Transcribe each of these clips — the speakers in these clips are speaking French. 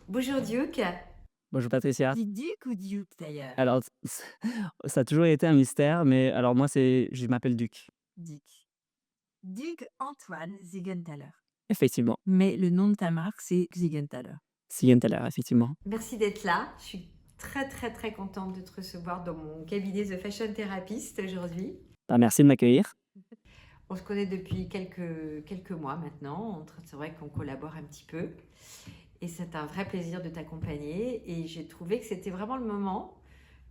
Bonjour Duke. Bonjour Patricia. Dis Duke ou Duke d'ailleurs? Alors, ça a toujours été un mystère, mais alors moi, je m'appelle Duc. Duke. Duke Antoine Ziegenthaler. Effectivement. Mais le nom de ta marque, c'est Ziegenthaler. Siegenthaler, effectivement. Merci d'être là. Je suis très très très contente de te recevoir dans mon cabinet The Fashion Therapist aujourd'hui. Bah, merci de m'accueillir. On se connaît depuis quelques mois maintenant. C'est vrai qu'on collabore un petit peu. Et c'est un vrai plaisir de t'accompagner. Et j'ai trouvé que c'était vraiment le moment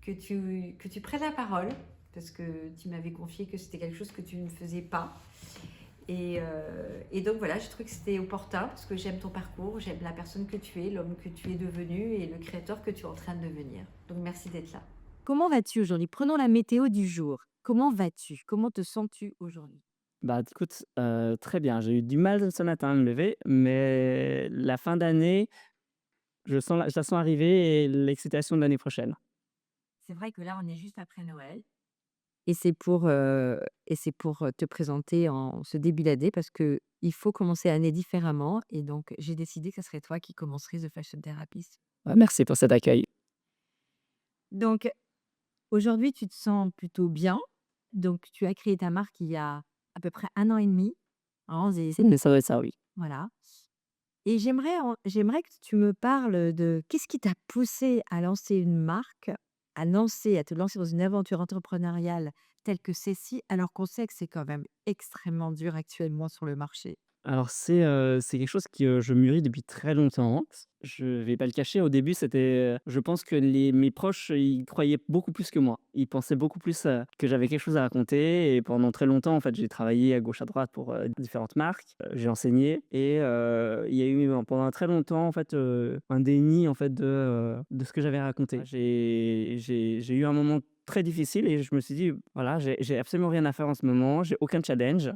que tu prennes la parole. Parce que tu m'avais confié que c'était quelque chose que tu ne faisais pas. Et donc voilà, je trouve que c'était opportun parce que j'aime ton parcours, j'aime la personne que tu es, l'homme que tu es devenu et le créateur que tu es en train de devenir. Donc merci d'être là. Comment vas-tu aujourd'hui? Prenons la météo du jour. Comment vas-tu? Comment te sens-tu aujourd'hui? Bah, écoute, très bien. J'ai eu du mal ce matin à me lever, mais la fin d'année, je la sens arriver et l'excitation de l'année prochaine. C'est vrai que là, on est juste après Noël. Et c'est pour te présenter en ce début d'année parce que il faut commencer l'année différemment. Et donc, j'ai décidé que ce serait toi qui commencerais The Fashion Therapist. Ouais, merci pour cet accueil. Donc, aujourd'hui, tu te sens plutôt bien. Donc, tu as créé ta marque il y a à peu près un an et demi. Hein, Mais ça doit être ça, oui. voilà. Et j'aimerais que tu me parles de qu'est-ce qui t'a poussé à lancer une marque, à te lancer dans une aventure entrepreneuriale telle que celle-ci, alors qu'on sait que c'est quand même extrêmement dur actuellement sur le marché. Alors c'est quelque chose que je mûris depuis très longtemps. Je vais pas le cacher, au début, je pense que mes proches, ils croyaient beaucoup plus que moi. Ils pensaient beaucoup plus, que j'avais quelque chose à raconter et pendant très longtemps, en fait, j'ai travaillé à gauche, à droite pour, différentes marques. J'ai enseigné et il y a eu, pendant très longtemps, en fait, un déni, en fait, de ce que j'avais raconté. J'ai eu un moment très difficile et je me suis dit: «Voilà, j'ai absolument rien à faire en ce moment, j'ai aucun challenge».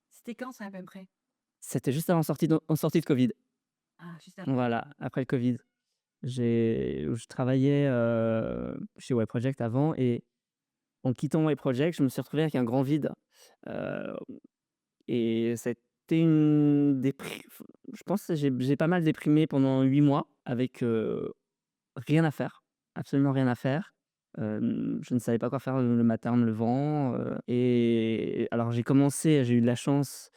C'était quand ça à peu près? C'était juste avant en sortie de covid. Ah, juste après. Voilà, après le covid. Je travaillais, chez Webproject avant et en quittant Webproject, je me suis retrouvé avec un grand vide, heu et c'était une dépri je pense que j'ai pas mal déprimé pendant 8 mois avec, rien à faire, absolument rien à faire. Je ne savais pas quoi faire le matin en me levant, et alors j'ai eu de la chance,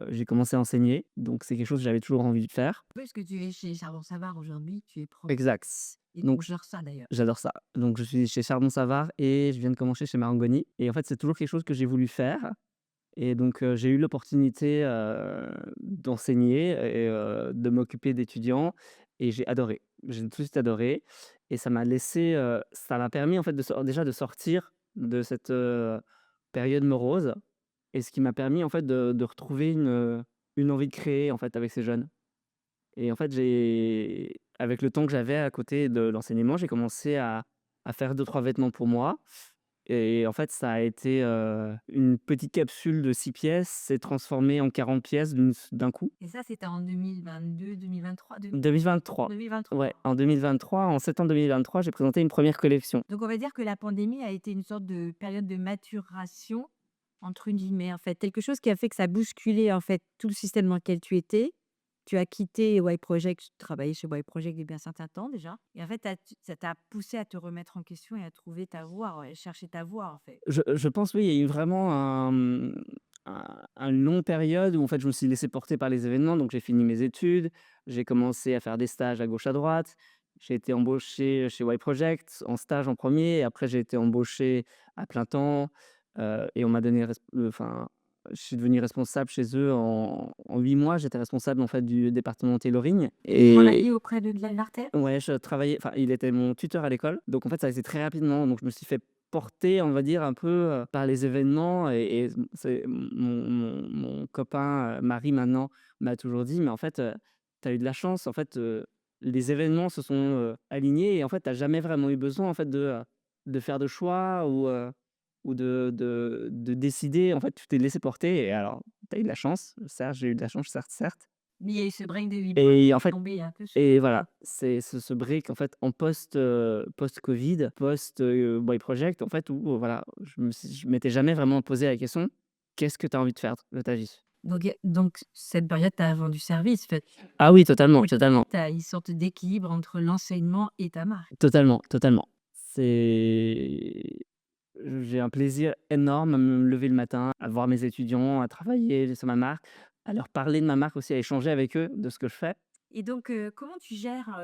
j'ai commencé à enseigner, donc c'est quelque chose que j'avais toujours envie de faire. Puisque tu es chez Charbon Savard aujourd'hui, tu es prof Exact. et tu Donc gères ça d'ailleurs. j'adore ça. Donc je suis chez Chardon Savard et je viens de commencer chez Marangoni et en fait, c'est toujours quelque chose que j'ai voulu faire et donc j'ai eu l'opportunité, d'enseigner et de m'occuper d'étudiants et j'ai adoré. J'ai tout de suite adoré et ça m'a permis en fait déjà de sortir de cette, période morose et ce qui m'a permis en fait de retrouver une envie de créer en fait avec ces jeunes. Et en fait, avec le temps que j'avais à côté de l'enseignement, j'ai commencé à faire deux trois vêtements pour moi et en fait, ça a été, une petite capsule de 6 pièces s'est transformée en 40 pièces d'un coup. Et ça, c'était en 2022-2023, 2023. 2023. Ouais, en 2023, en septembre 2023, j'ai présenté une première collection. Donc on va dire que la pandémie a été une sorte de période de «maturation» entre guillemets, en fait. Quelque chose qui a fait que ça a bousculé, en fait, tout le système dans lequel tu étais. Tu as quitté Y Project, tu travaillais chez Y Project depuis un certain temps déjà et en fait, ça t'a poussé à te remettre en question et à trouver ta voie, ouais, chercher ta voie, en fait. Je pense, oui, il y a eu vraiment une longue période où en fait, je me suis laissé porter par les événements, donc j'ai fini mes études, j'ai commencé à faire des stages à gauche, à droite. J'ai été embauché chez Y-Project en stage en premier, et après j'ai été embauché à plein temps, et on m'a donné enfin, je suis devenu responsable chez eux en 8 mois. J'étais responsable, en fait, du département tailoring Tu et travaillais auprès de Glenn Martel? ouais, je travaillais enfin, il était mon tuteur à l'école, donc en fait, ça a été très rapidement. Donc je me suis fait porter, on va dire, un peu, par les événements et c'est mon copain, mari maintenant, m'a toujours dit: «Mais en fait, tu as eu de la chance, en fait, les événements se sont, alignés et en fait, tu as jamais vraiment eu besoin, en fait, de faire de choix ou de décider. En fait, tu t'es laissé porter et alors, tu as eu de la chance, certes, j'ai eu de la chance, certes». Mais il y a eu ce break de 8 mois Et en qui est fait tombé un peu sur et toi. voilà, c'est ce break en fait en post-covid, boy project en fait où voilà, je m'étais jamais vraiment posé la question: «Qu'est-ce que tu as envie de faire de ta vie?» Donc cette période, tu as vendu service, en fait. Ah oui, totalement, Oui. totalement, Tu as une sorte d'équilibre entre l'enseignement et ta marque. totalement, totalement. C'est J'ai un plaisir énorme à me lever le matin, à voir mes étudiants, à travailler sur ma marque, à leur parler de ma marque aussi, à échanger avec eux de ce que je fais. Et donc, comment tu gères,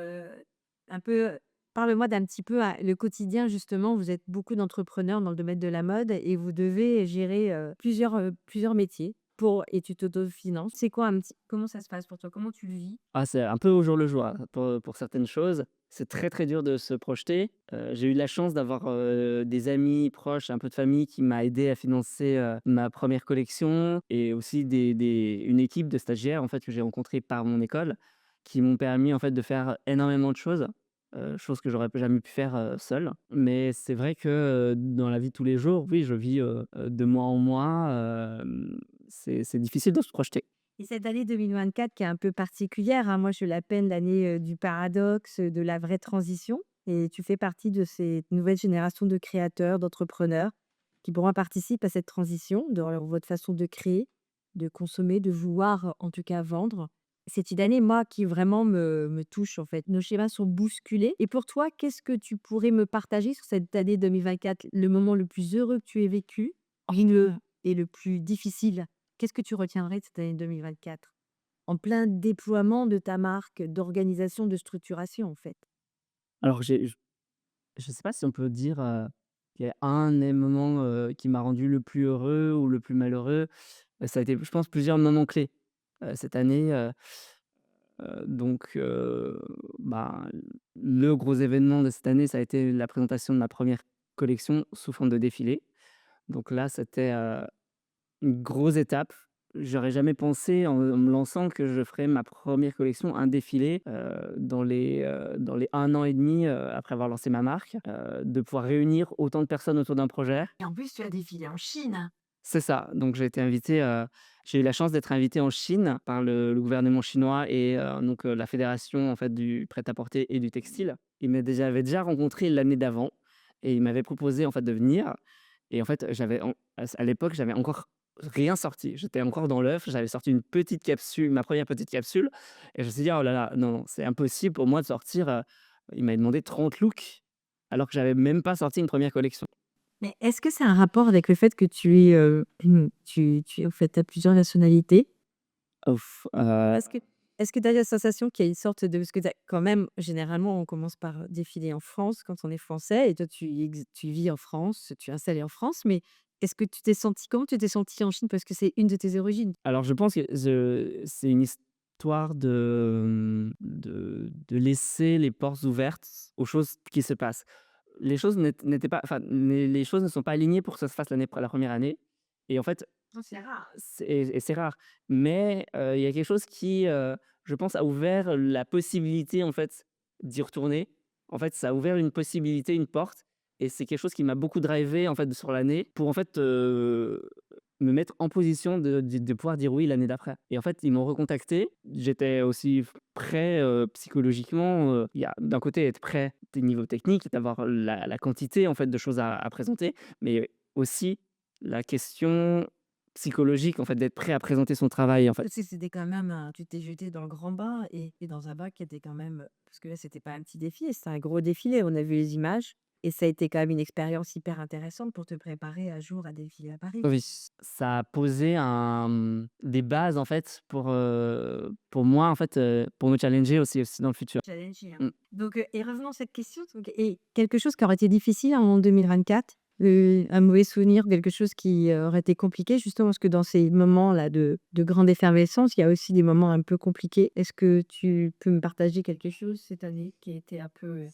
un peu parle-moi d'un petit peu, le quotidien justement. Vous êtes beaucoup d'entrepreneurs dans le domaine de la mode et vous devez gérer, plusieurs métiers et tu t'autofinances. C'est quoi un petit comment ça se passe pour toi? Comment tu le vis? Ah, c'est un peu au jour le jour, hein, pour certaines choses. C'est très, très dur de se projeter. J'ai eu la chance d'avoir, des amis proches, un peu de famille qui m'a aidé à financer, ma première collection et aussi une équipe de stagiaires, en fait, que j'ai rencontrés par mon école, qui m'ont permis, en fait, de faire énormément de choses que j'aurais jamais pu faire, seul. Mais c'est vrai que, dans la vie de tous les jours, oui, je vis, de mois en mois, c'est difficile de se projeter. Et cette année 2024 qui est un peu particulière, hein, moi je l'appelle l'année, du paradoxe, de la vraie transition et tu fais partie de cette nouvelle génération de créateurs, d'entrepreneurs qui pour moi participent à cette transition dans votre façon de créer, de consommer, de vouloir, en tout cas vendre. C'est une année, moi, qui vraiment me touche en fait. Nos schémas sont bousculés et pour toi, qu'est-ce que tu pourrais me partager sur cette année 2024? Le moment le plus heureux que tu aies vécu et le plus difficile? Qu'est-ce que tu retiendrais de cette année 2024? En plein déploiement de ta marque, d'organisation, de structuration, en fait. Alors je sais pas si on peut dire, qu'il y a un événement, qui m'a rendu le plus heureux ou le plus malheureux. Ça a été, je pense, plusieurs moments clés, cette année, donc bah, le gros événement de cette année, ça a été la présentation de ma première collection sous forme de défilé. Donc là, c'était, une grosse étape. J'aurais jamais pensé en me lançant que je ferais ma première collection, un défilé, dans les 1 an et demi, après avoir lancé ma marque, de pouvoir réunir autant de personnes autour d'un projet. Et en plus, tu as défilé en Chine. C'est ça, donc j'ai eu la chance d'être invité en Chine par le gouvernement chinois et donc la fédération, en fait, du prêt-à-porter et du textile. Avait déjà rencontré l'année d'avant et il m'avait proposé, en fait, de venir et en fait, à l'époque, j'avais encore rien sorti. J'étais encore dans l'œuf, j'avais sorti une petite capsule, ma première petite capsule et je me suis dit: «Oh là là, non, non, c'est impossible pour moi de sortir», il m'avait demandé 30 looks alors que j'avais même pas sorti une première collection. Mais est-ce que c'est un rapport avec le fait que tu es, tu en fait, tu as plusieurs nationalités? Ouf, Est-ce que tu as la sensation qu'il y a une sorte de parce que tu quand même, généralement, on commence par défiler en France quand on est français et toi, tu vis en France, tu es installé en France, mais est-ce que tu t'es senti comment tu t'es senti en Chine? Parce que c'est une de tes origines. Alors je pense que c'est une histoire de laisser les portes ouvertes aux choses qui se passent. Les choses n'étaient pas, enfin, les choses ne sont pas alignées pour que ça se fasse la première année et en fait, Non, c'est rare. c'est rare. Mais, il y a quelque chose qui, je pense, a ouvert la possibilité, en fait, d'y retourner. En fait, ça a ouvert une possibilité, une porte et c'est quelque chose qui m'a beaucoup drivé, en fait, sur l'année pour, en fait, me mettre en position de pouvoir dire oui l'année d'après et en fait, ils m'ont recontacté. J'étais aussi prêt, psychologiquement, il y a d'un côté être prêt des niveaux techniques, d'avoir la quantité, en fait, de choses à présenter, mais aussi la question psychologique, en fait, d'être prêt à présenter son travail, en fait. Parce que c'était quand même tu t'es jeté dans le grand bain et dans un bain qui était quand même, parce que là, c'était pas un petit défi, c'était un gros défilé. On a vu les images et ça a été quand même une expérience hyper intéressante pour te préparer un jour à défiler à Paris. Oui, ça a posé des bases, en fait, pour moi, en fait, pour me challenger aussi dans le futur. Challenging, hein. Mmh. Donc, et revenons à cette question, donc et quelque chose qui aurait été difficile en 2024? Un mauvais souvenir, quelque chose qui, aurait été compliqué? Justement, parce que dans ces moments-là de grande effervescence, il y a aussi des moments un peu compliqués. Est-ce que tu peux me partager quelque chose cette année qui a été un peu,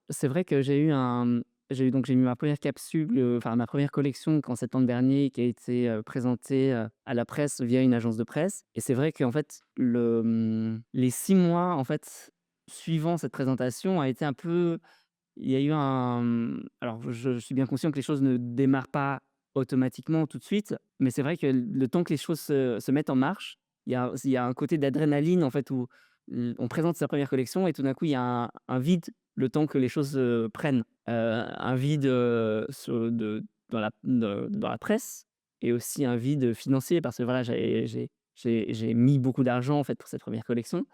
C'est vrai que j'ai mis ma première capsule, enfin ma première collection qu'en septembre dernier qui a été, présentée, à la presse via une agence de presse et c'est vrai qu'en fait les 6 mois, en fait, suivant cette présentation a été un peu il y a eu alors je suis bien conscient que les choses ne démarrent pas automatiquement tout de suite, mais c'est vrai que le temps que les choses se mettent en marche, il y a un côté d'adrénaline en fait où on présente sa première collection et tout d'un coup il y a un vide, le temps que les choses, prennent. Un vide, sur de dans la presse et aussi un vide financier parce que voilà, j'ai mis beaucoup d'argent, en fait, pour cette première collection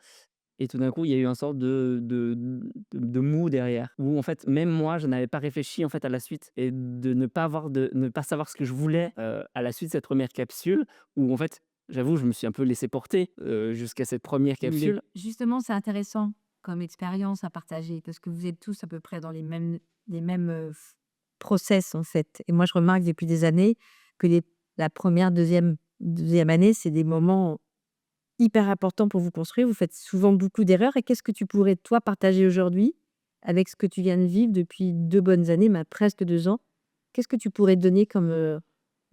et tout d'un coup, il y a eu un sorte de mou derrière où, en fait, même moi, je n'avais pas réfléchi, en fait, à la suite et de ne pas savoir ce que je voulais, à la suite de cette première capsule où, en fait, j'avoue, je me suis un peu laissé porter, jusqu'à cette première Mais capsule. justement, c'est intéressant comme expérience à partager parce que vous êtes tous à peu près dans les mêmes process en fait. Et moi, je remarque depuis des années que la première, deuxième année, c'est des moments hyper importants pour vous construire. Vous faites souvent beaucoup d'erreurs. Et qu'est-ce que tu pourrais, toi, partager aujourd'hui avec ce que tu viens de vivre depuis 2 bonnes années, presque 2 ans? Qu'est-ce que tu pourrais donner comme de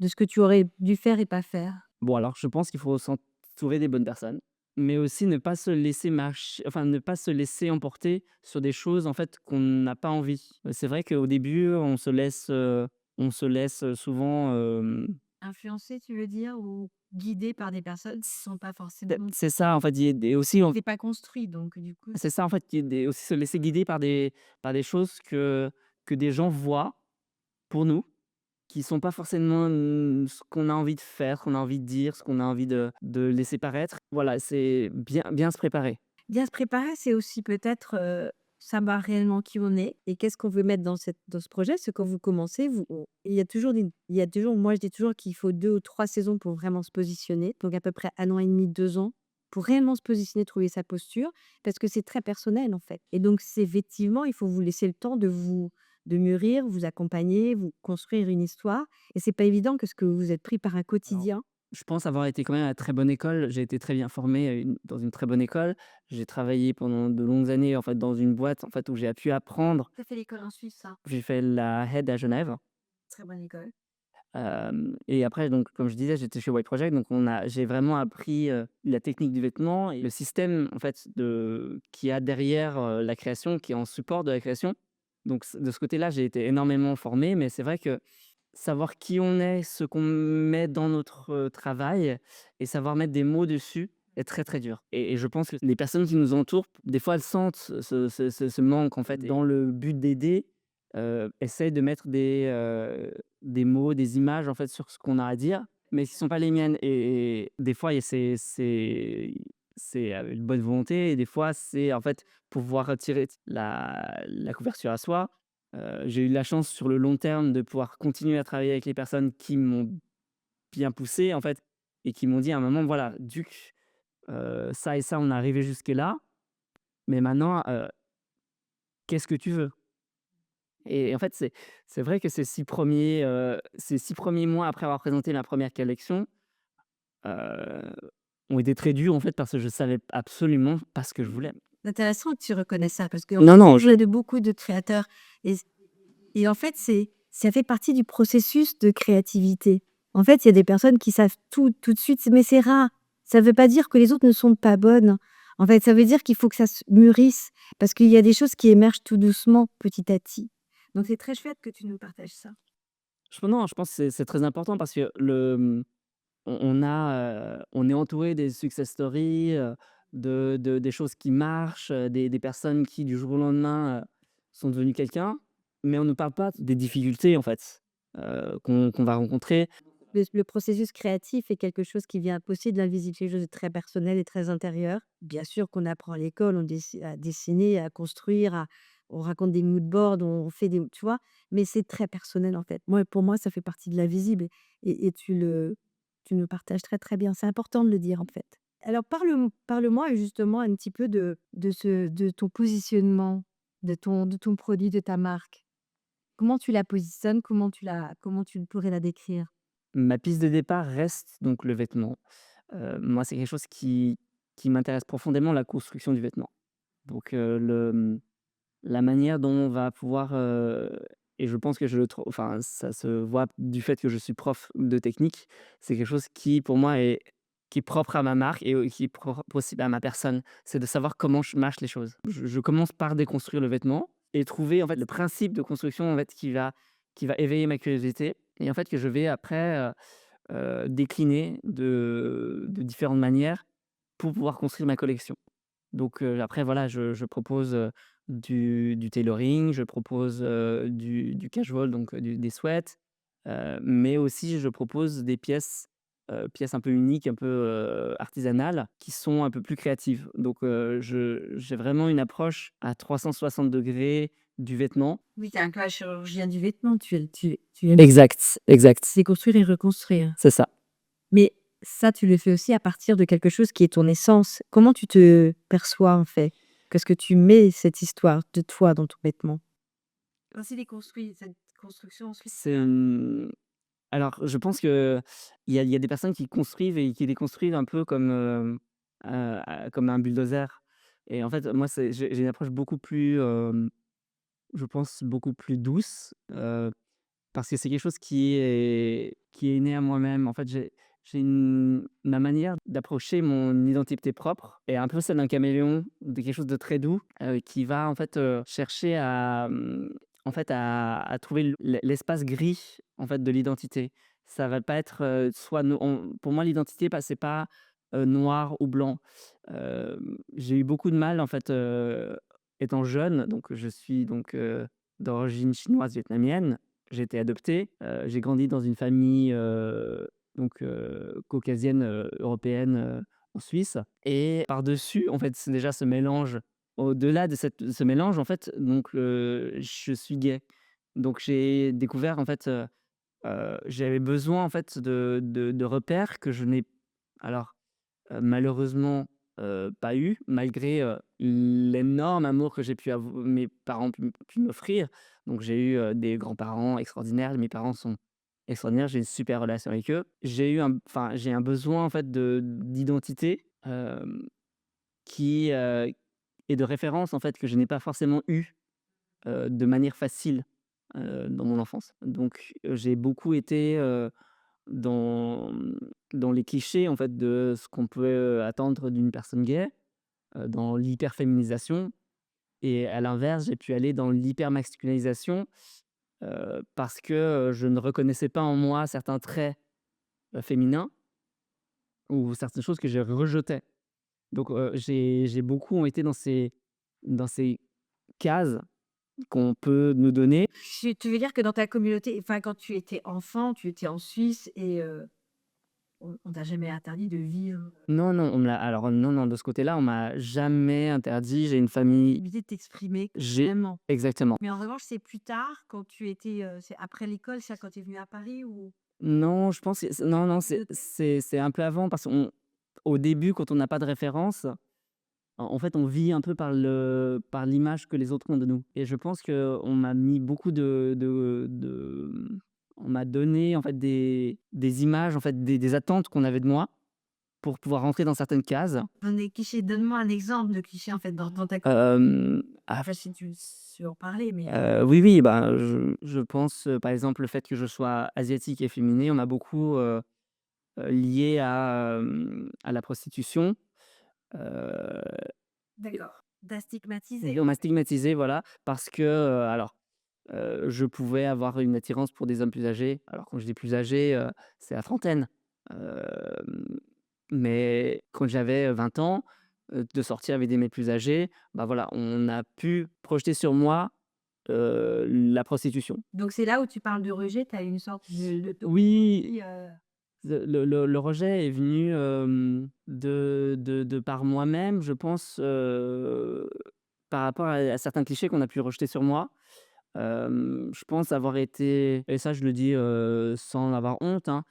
ce que tu aurais dû faire et pas faire? Bon, alors, je pense qu'il faut s'entourer des bonnes personnes, mais aussi ne pas se laisser enfin, ne pas se laisser emporter sur des choses, en fait, qu'on n'a pas envie. C'est vrai qu'au début, on se laisse souvent, Influencer, tu veux dire, ou guidé par des personnes qui sont pas forcément c'est ça, en fait, et aussi, c'est pas construit donc du coup c'est ça, en fait, aussi se laisser guider par des choses que des gens voient pour nous, qui sont pas forcément, ce qu'on a envie de faire, ce qu'on a envie de dire, ce qu'on a envie de laisser paraître. Voilà, c'est bien se préparer. bien se préparer, c'est aussi peut-être, savoir réellement qui on est et qu'est-ce qu'on veut mettre dans ce projet. Parce que quand vous commencez, moi je dis toujours qu'il faut 2 ou 3 saisons pour vraiment se positionner, donc à peu près 1 an et demi, 2 ans pour réellement se positionner, trouver sa posture, parce que c'est très personnel en fait et donc c'est effectivement, il faut vous laisser le temps de mûrir, vous accompagner, vous construire une histoire et c'est pas évident que ce que vous êtes pris par un quotidien. Je pense avoir été quand même à la très bonne école. J'ai été très bien formé, dans une très bonne école. J'ai travaillé pendant de longues années, en fait, dans une boîte, en fait, où j'ai pu apprendre. Tu fait l'école en Suisse, ça? J'ai fait la HED à Genève, Très bonne école. et après donc comme je disais, j'étais chez White Project, donc j'ai vraiment appris, la technique du vêtement et le système, en fait, qu'il y a derrière, la création, qui est en support de la création. Donc de ce côté-là, j'ai été énormément formé, mais c'est vrai que savoir qui on est, ce qu'on met dans notre, travail et savoir mettre des mots dessus est très, très dur et je pense que les personnes qui nous entourent, des fois, elles sentent ce manque, en fait, et dans le but d'aider, essayent de mettre des mots, des images, en fait, sur ce qu'on a à dire, mais qui ne sont pas les miennes et des fois, il y a c'est avec une bonne volonté et des fois, c'est, en fait, pouvoir retirer la couverture à soi. J'ai eu de la chance sur le long terme de pouvoir continuer à travailler avec les personnes qui m'ont bien poussé, en fait, et qui m'ont dit à un moment: «Voilà, Duc, ça et ça, on est arrivé jusque-là, mais maintenant, qu'est-ce que tu veux?» Et en fait, c'est vrai que ces 6 premiers mois après avoir présenté ma première collection, heu, ont été très durs, en fait, parce que je savais absolument pas ce que je voulais. C'est intéressant que tu reconnaisses ça parce que Non, non, je de beaucoup de créateurs et en fait, ça fait partie du processus de créativité. En fait, il y a des personnes qui savent tout de suite, mais c'est rare. Ça ne veut pas dire que les autres ne sont pas bonnes. En fait, ça veut dire qu'il faut que ça se mûrisse parce qu'il y a des choses qui émergent tout doucement, petit à petit. Donc c'est très chouette que tu nous partages ça. non, je pense que c'est très important parce que on est entouré des success stories, des choses qui marchent, des personnes qui, du jour au lendemain, sont devenues quelqu'un, mais on ne parle pas des difficultés, en fait, qu'on va rencontrer. Le processus créatif est quelque chose qui vient pousser de l'invisible, quelque chose de très personnel et très intérieur. Bien sûr qu'on apprend à l'école, à dessiner, à construire, on raconte des mood boards, on fait des, tu vois, mais c'est très personnel en fait. Pour moi, ça fait partie de l'invisible et tu nous partages très très bien. C'est important de le dire en fait. Alors parle-moi justement un petit peu de ton positionnement, de ton produit, de ta marque. Comment tu la positionnes, comment tu pourrais la décrire? Ma piste de départ reste donc le vêtement. Moi, c'est quelque chose qui m'intéresse profondément, la construction du vêtement. Donc, la manière dont on va pouvoir, et je pense que enfin, ça se voit du fait que je suis prof de technique, c'est quelque chose qui pour moi qui est propre à ma marque et qui est propre aussi à ma personne. C'est de savoir comment je mâche les choses. Je commence par déconstruire le vêtement et trouver en fait le principe de construction en fait qui va éveiller ma curiosité et en fait que je vais après, décliner de différentes manières pour pouvoir construire ma collection. Donc, après voilà, je propose, du tailoring, je propose, du casual, donc, des sweats, mais aussi je propose des pièces, pièces un peu uniques, un peu, artisanales, qui sont un peu plus créatives. Donc j'ai vraiment une approche à 360 degrés du vêtement. Oui, tu es un peu un chirurgien du vêtement, tu aimes Exact, exact, déconstruire et reconstruire. c'est ça. Mais ça, tu le fais aussi à partir de quelque chose qui est ton essence. Comment tu te perçois, en fait? Qu'est-ce que tu mets cette histoire de toi dans ton vêtement? Quand c'est déconstruit, cette construction ensuite. C'est, alors je pense qu'il y a des personnes qui construisent et qui déconstruisent un peu comme, comme un bulldozer et en fait, moi, j'ai une approche beaucoup plus, je pense beaucoup plus douce, parce que c'est quelque chose qui est né à moi-même. En fait, j'ai une ma manière d'approcher mon identité propre est un peu celle d'un caméléon, de quelque chose de très doux, qui va en fait, chercher à, en fait à trouver l'espace gris, en fait, de l'identité. Ça va pas être, soit no on pour moi l'identité c'est pas, noir ou blanc. J'ai eu beaucoup de mal en fait, étant jeune, donc je suis donc, d'origine chinoise vietnamienne. J'ai été adopté, j'ai grandi dans une famille, donc caucasienne, européenne, en Suisse et par-dessus, en fait, c'est déjà ce mélange. Au-delà de ce mélange, en fait, donc je suis gay. Donc j'ai découvert, en fait, j'avais besoin, en fait, de repères que je n'ai alors malheureusement, pas eu malgré, l'énorme amour que j'ai pu avou mes parents pu m'offrir. Donc j'ai eu, des grands-parents extraordinaires, mes parents sont extraordinaires, j'ai une super relation avec eux. J'ai un besoin en fait d'identité, qui, et de référence en fait que je n'ai pas forcément eu, de manière facile, dans mon enfance. Donc, j'ai beaucoup été, dans, dans les clichés en fait de ce qu'on peut, attendre d'une personne gay, dans l'hyperféminisation et à l'inverse, j'ai pu aller dans l'hypermasculinisation, parce que, je ne reconnaissais pas en moi certains traits, féminins ou certaines choses que je rejetais. Donc, j'ai beaucoup été dans ces cases qu'on peut nous donner. Tu veux dire que dans ta communauté, enfin, quand tu étais enfant, tu étais en Suisse et on t'a jamais interdit de vivre, Non, non, on me l'a alors non, non, de ce côté-là, on m'a jamais interdit. J'ai une famille l'idée de t'exprimer j'ai vraiment. exactement. Mais en revanche, c'est plus tard quand tu étais, c'est après l'école, ça, quand tu es venu à Paris ou Non, je pense que non, non, communauté? c'est un peu avant parce qu'au début, quand on n'a pas de référence, en fait, on vit un peu par l'image que les autres ont de nous et je pense qu'on m'a mis beaucoup on m'a donné, en fait, des images, en fait, des attentes qu'on avait de moi pour pouvoir rentrer dans certaines cases. Un des clichés, donne-moi un exemple de cliché, en fait, dans ta Ah, enfin, si tu sais en parler, mais oui, oui, bah, je pense, par exemple, le fait que je sois asiatique et féminin, on m'a beaucoup, lié à la prostitution. Heu d'accord, Et d'astigmatiser, on en m'a fait. stigmatisé, voilà, parce que, alors, je pouvais avoir une attirance pour des hommes plus âgés. Alors quand je dis plus âgés, c'est la trentaine. Mais quand j'avais, 20 ans, de sortir avec des mecs plus âgés, bah, voilà, on a pu projeter sur moi, la prostitution. Donc c'est là où tu parles de rejet, tu as une sorte de Oui, oui, le rejet est venu, de par moi-même, je pense, par rapport à certains clichés qu'on a pu rejeter sur moi. Je pense avoir été et ça je le dis, sans avoir honte, hein,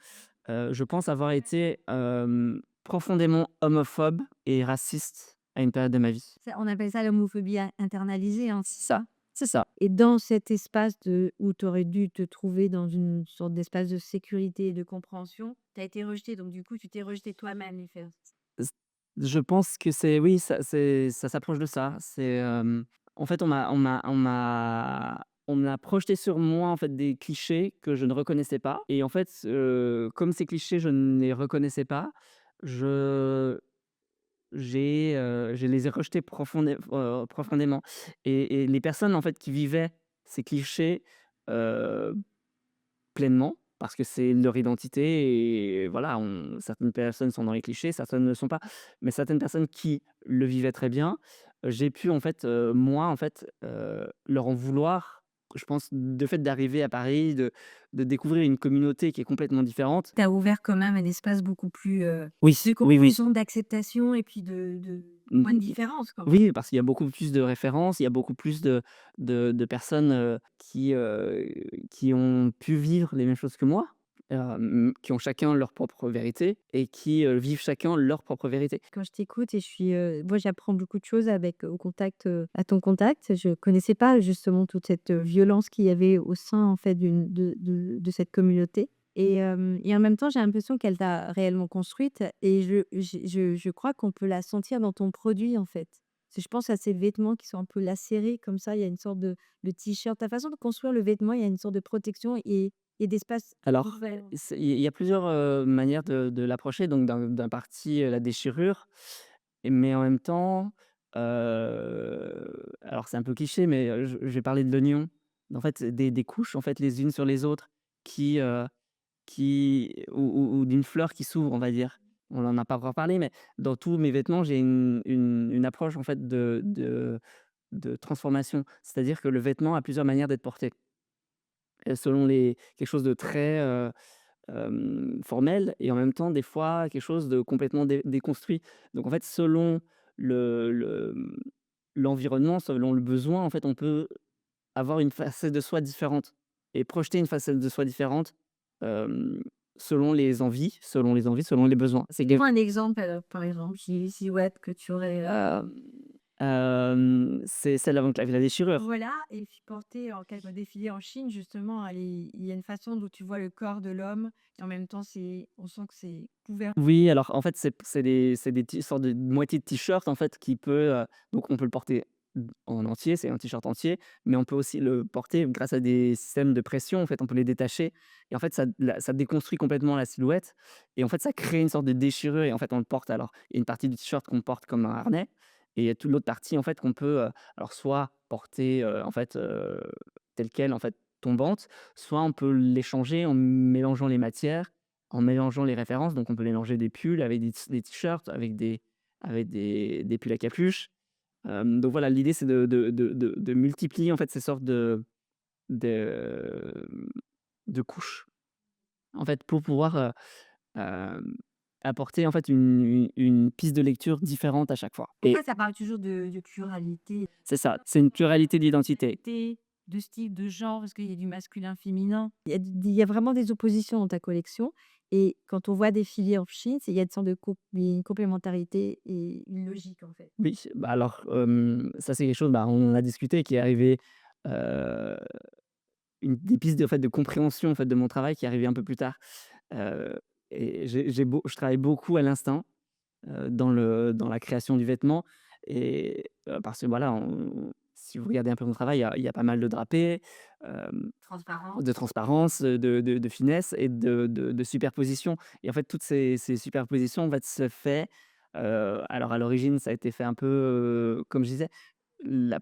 je pense avoir été, profondément homophobe et raciste à une période de ma vie. ça on appelle ça l'homophobie internalisée, hein. C'est ça, c'est ça. Et dans cet espace où tu aurais dû te trouver dans une sorte d'espace de sécurité et de compréhension, tu as été rejeté, donc du coup, tu t'es rejeté toi-même, en fait. S Je pense que c'est oui, ça s'approche de ça. En fait, on m'a projeté sur moi, en fait, des clichés que je ne reconnaissais pas et en fait, comme ces clichés, je ne les reconnaissais pas, je je les ai rejetés profondément et les personnes, en fait, qui vivaient ces clichés, heu, pleinement, parce que c'est leur identité et voilà, certaines personnes sont dans les clichés, certaines ne le sont pas. Mais certaines personnes qui le vivaient très bien, j'ai pu en fait, moi, en fait, leur en vouloir je pense, le fait d'arriver à Paris, de découvrir une communauté qui est complètement différente. Tu as ouvert quand même un espace beaucoup plus, Oui, de oui, oui. compréhension, d'acceptation et puis de Mmh, moins de différence quand même. oui, parce qu'il y a beaucoup plus de références, il y a beaucoup plus de personnes, qui ont pu vivre les mêmes choses que moi, qui ont chacun leur propre vérité et qui, vivent chacun leur propre vérité. Quand je t'écoute et moi j'apprends beaucoup de choses avec, au contact, à ton contact. Je connaissais pas justement toute cette, violence qu'il y avait au sein en fait de cette communauté et en même temps, j'ai l'impression qu'elle t'a réellement construite et je crois qu'on peut la sentir dans ton produit en fait. Si je pense à ces vêtements qui sont un peu lacérés comme ça, il y a une sorte de le t-shirt, ta façon de construire le vêtement, il y a une sorte de protection et d'espace Alors, ouvert. il y a plusieurs, manières de l'approcher, donc d'un parti, la déchirure, mais en même temps, alors c'est un peu cliché, mais, je vais parler de l'oignon. En fait, des couches, en fait, les unes sur les autres qui, ou d'une fleur qui s'ouvre, on va dire. On en a pas encore parlé, mais dans tous mes vêtements, j'ai une approche, en fait, de transformation. C'est-à-dire que le vêtement a plusieurs manières d'être porté, selon les quelque chose de très, formel et en même temps, des fois, quelque chose de complètement déconstruit. Donc en fait, selon l'environnement, selon le besoin, en fait, on peut avoir une facette de soi différente et projeter une facette de soi différente, hem, selon les besoins. C'est que Prends un exemple, par exemple, silhouette que tu aurais, c'est celle avant la déchirure. voilà et puis porter en quelques défilés en Chine justement, elle est il y a une façon dont tu vois le corps de l'homme et en même temps on sent que c'est couvert. Oui, alors en fait, c'est des sortes de moitié de t-shirt en fait qui peut, donc on peut le porter en entier, c'est un t-shirt entier, mais on peut aussi le porter grâce à des systèmes de pression, en fait, on peut les détacher et en fait ça déconstruit complètement la silhouette et en fait ça crée une sorte de déchirure et en fait on le porte alors il y a une partie du t-shirt qu'on porte comme un harnais et il y a toute l'autre partie en fait qu'on peut, alors soit porter, en fait, telle quelle en fait tombante, soit on peut l'échanger en mélangeant les matières, en mélangeant les références, donc on peut mélanger des pulls avec des t-shirts, avec des pulls à capuche. Donc voilà, l'idée c'est de multiplier en fait ces sortes de, de couches, en fait, pour pouvoir, hem, apporter en fait une piste de lecture différente à chaque fois et Pourquoi ça parle toujours de pluralité? c'est ça, c'est une pluralité d'identité. De style, de genre, parce qu'il y a du masculin, féminin. Il y a vraiment des oppositions dans ta collection et quand on voit défiler en Chine, il y a une sorte de une complémentarité et une logique en fait. Oui, bah, alors, ça c'est quelque chose, bah, on en a discuté qui est arrivé, heu, des pistes de en fait de compréhension en fait de mon travail qui est arrivé un peu plus tard, heu et je travaille beaucoup à l'instinct. Dans la création du vêtement et parce que voilà, si vous regardez un peu mon travail, il y a pas mal de drapés, Transparent. de transparence, de finesse et de superposition et en fait, toutes ces superpositions, en fait, se fait, alors à l'origine, ça a été fait un peu, comme je disais,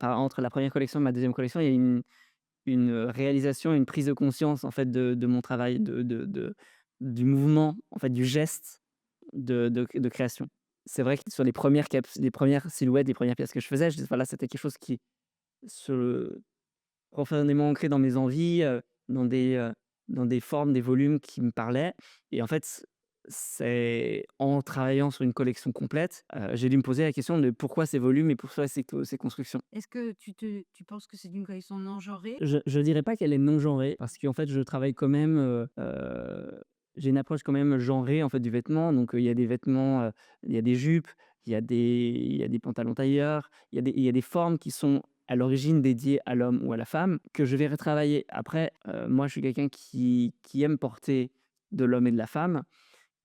entre la première collection et ma deuxième collection, il y a une réalisation, une prise de conscience, en fait, de mon travail, du mouvement, en fait, du geste de création. C'est vrai que sur les premières silhouettes, les premières pièces que je faisais, voilà, c'était quelque chose qui se profondément ancré dans mes envies, dans des formes, des volumes qui me parlaient et en fait, c'est en travaillant sur une collection complète, j'ai dû me poser la question de pourquoi ces volumes et pourquoi ces constructions. Est-ce que tu penses que c'est d'une collection non genrée? Je dirais pas qu'elle est non genrée parce qu'en fait, je travaille quand même, j'ai une approche quand même genrée, en fait, du vêtement. Donc, il y a des vêtements, il y a des jupes, il y a des pantalons tailleurs, il y a des formes qui sont à l'origine dédiées à l'homme ou à la femme que je vais retravailler. Après, moi, je suis quelqu'un qui aime porter de l'homme et de la femme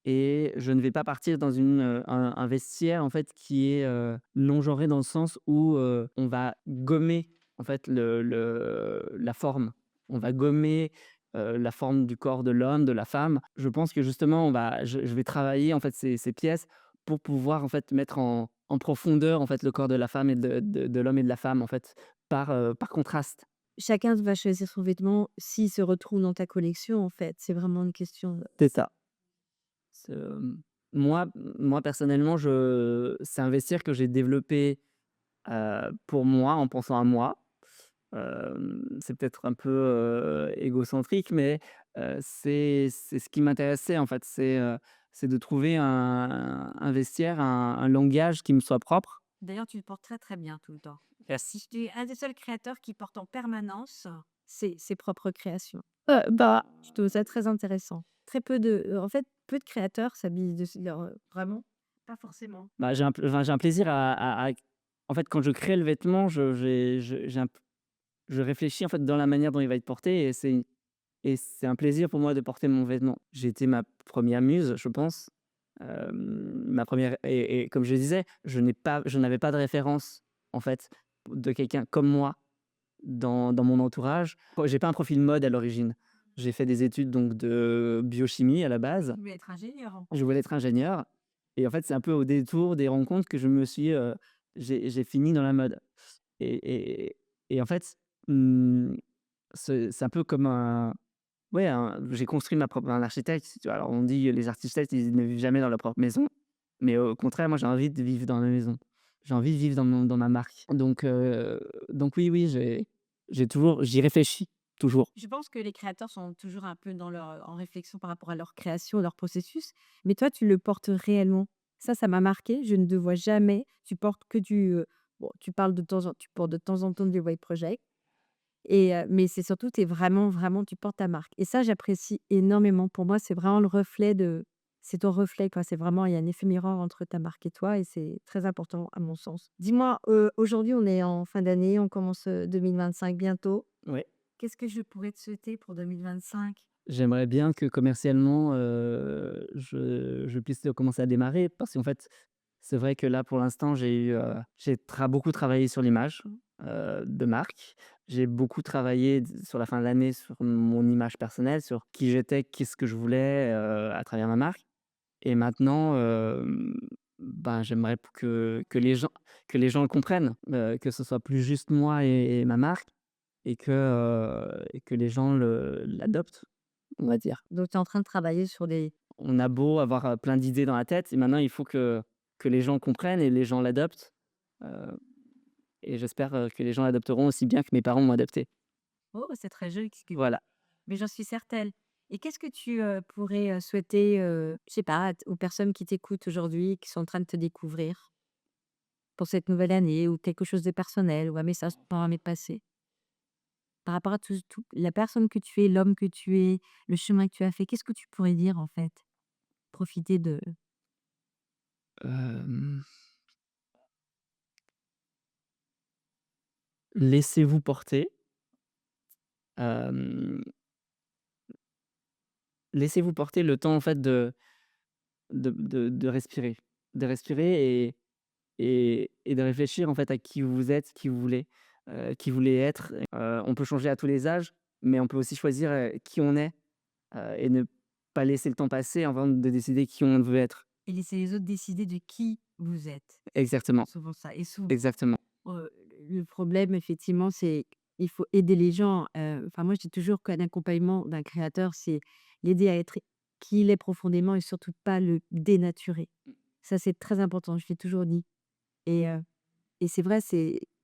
et je ne vais pas partir dans un vestiaire, en fait, qui est, non genré dans le sens où, on va gommer, en fait, la forme. On va gommer, la forme du corps de l'homme, de la femme. Je pense que justement, je vais travailler, en fait, ces pièces pour pouvoir, en fait, mettre en profondeur, en fait, le corps de la femme et de l'homme et de la femme, en fait, par contraste. Chacun va choisir son vêtement s'il se retrouve dans ta collection en fait. C'est vraiment une question de C'est ça. C'est, moi personnellement, c'est un vestiaire que j'ai développé, pour moi, en pensant à moi, C'est peut-être un peu, égocentrique, mais c'est ce qui m'intéressait en fait. C'est de trouver un vestiaire, un langage qui me soit propre. D'ailleurs, tu le portes très, très bien tout le temps. Merci. Tu es un des seuls créateurs qui porte en permanence ses propres créations. Bah, Je trouve ça très intéressant. Très peu de en fait, peu de créateurs s'habillent vraiment, pas forcément. j'ai un plaisir en fait, quand je crée le vêtement, j'ai un je réfléchis en fait dans la manière dont il va être porté et c'est un plaisir pour moi de porter mon vêtement. J'ai été ma première muse, je pense, ma première et comme je disais, je n'avais pas de référence, en fait, de quelqu'un comme moi dans mon entourage. J'ai pas un profil mode à l'origine. J'ai fait des études donc de biochimie à la base. Tu voulais être ingénieur en Je voulais être ingénieur et en fait, c'est un peu au détour des rencontres que je me suis, j'ai fini dans la mode et et et en fait, mmh, c'est un peu comme j'ai construit ma propre un architecte, tu vois? Alors on dit les architectes, ils ne vivent jamais dans leur propre maison, mais au contraire, moi, j'ai envie de vivre dans ma maison. J'ai envie de vivre dans ma marque. Donc oui, oui, j'y réfléchis toujours. Je pense que les créateurs sont toujours un peu en réflexion par rapport à leur création, leur processus, mais toi, tu le portes réellement. Ça m'a marqué. Je ne te vois jamais. Tu portes que bon, tu portes de temps en temps du white project, mais c'est surtout, tu es vraiment, vraiment, tu portes ta marque. Et ça, j'apprécie énormément. Pour moi, c'est vraiment c'est ton reflet, quoi. C'est vraiment, il y a un effet miroir entre ta marque et toi, et c'est très important à mon sens. Dis-moi, aujourd'hui, on est en fin d'année, on commence 2025 bientôt. Ouais. Qu'est-ce que je pourrais te souhaiter pour 2025? J'aimerais bien que commercialement, je puisse commencer à démarrer parce qu'en fait, c'est vrai que là, pour l'instant, j'ai beaucoup travaillé sur l'image, de marque. J'ai beaucoup travaillé sur la fin de l'année sur mon image personnelle, sur qui j'étais, qu'est-ce que je voulais, à travers ma marque et maintenant, ben, j'aimerais que les gens le comprennent, que ce soit plus juste moi et ma marque et que les gens l'adoptent, on va dire. Donc tu es en train de travailler sur des On a beau avoir, plein d'idées dans la tête et maintenant il faut que les gens comprennent et les gens l'adoptent, heu et j'espère, que les gens l'adopteront aussi bien que mes parents m'ont adopté. oh, c'est très joli ce que Voilà. mais j'en suis certaine. Et qu'est-ce que tu, pourrais, souhaiter, je sais pas, aux personnes qui t'écoutent aujourd'hui, qui sont en train de te découvrir pour cette nouvelle année, ou quelque chose de personnel, ou un message que tu envie de passer? Par rapport à tout la personne que tu es, l'homme que tu es, le chemin que tu as fait, qu'est-ce que tu pourrais dire, en fait? Profiter de Hem, laissez-vous porter, hem, laissez-vous porter le temps en fait de respirer. De respirer et de réfléchir en fait à qui vous êtes, qui vous voulez être. On peut changer à tous les âges, mais on peut aussi choisir, qui on est, et ne pas laisser le temps passer avant de décider qui on veut être. et laisser les autres décider de qui vous êtes. Exactement, Souvent ça, et souvent exactement. Heu, le problème effectivement, c'est il faut aider les gens, enfin moi je dis toujours qu'un accompagnement d'un créateur, c'est l'aider à être qui il est profondément, et surtout pas le dénaturer. Ça, c'est très important, je l'ai toujours dit, et c'est vrai,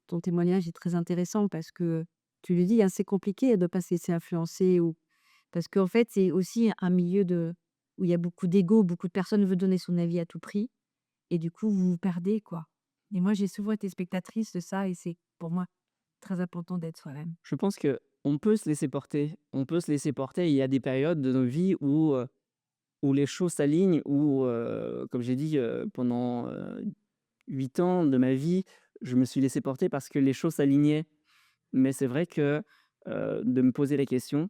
ton témoignage est très intéressant parce que tu le dis, hein, c'est compliqué de pas se laisser influencer, ou parce qu'en fait, c'est aussi un milieu où il y a beaucoup d'ego, beaucoup de personnes veulent donner son avis à tout prix, et du coup, vous vous perdez, quoi. Et moi, j'ai souvent été spectatrice de ça, et c'est pour moi très important d'être soi-même. Je pense que on peut se laisser porter. On peut se laisser porter. Il y a des périodes de nos vies où les choses s'alignent, où, comme j'ai dit, pendant, 8 ans de ma vie, je me suis laissé porter parce que les choses s'alignaient. Mais c'est vrai que, de me poser la question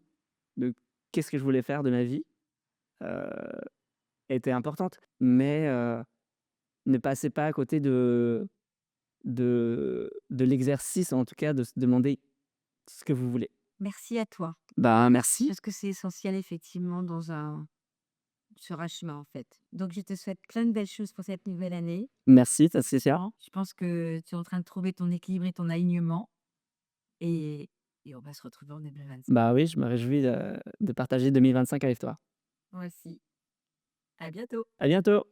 de qu'est-ce que je voulais faire de ma vie, heu, était importante. Mais, ne passez pas à côté de l'exercice, en tout cas, de se demander ce que vous voulez. Merci à toi, Bah, merci. parce que c'est essentiel effectivement sur un chemin, en fait. Donc je te souhaite plein de belles choses pour cette nouvelle année. Merci, ça c'est ça. Hein, je pense que tu es en train de trouver ton équilibre et ton alignement, et on va se retrouver en 2025. Bah, oui, je me réjouis de partager 2025 avec toi. Moi aussi. À bientôt. À bientôt.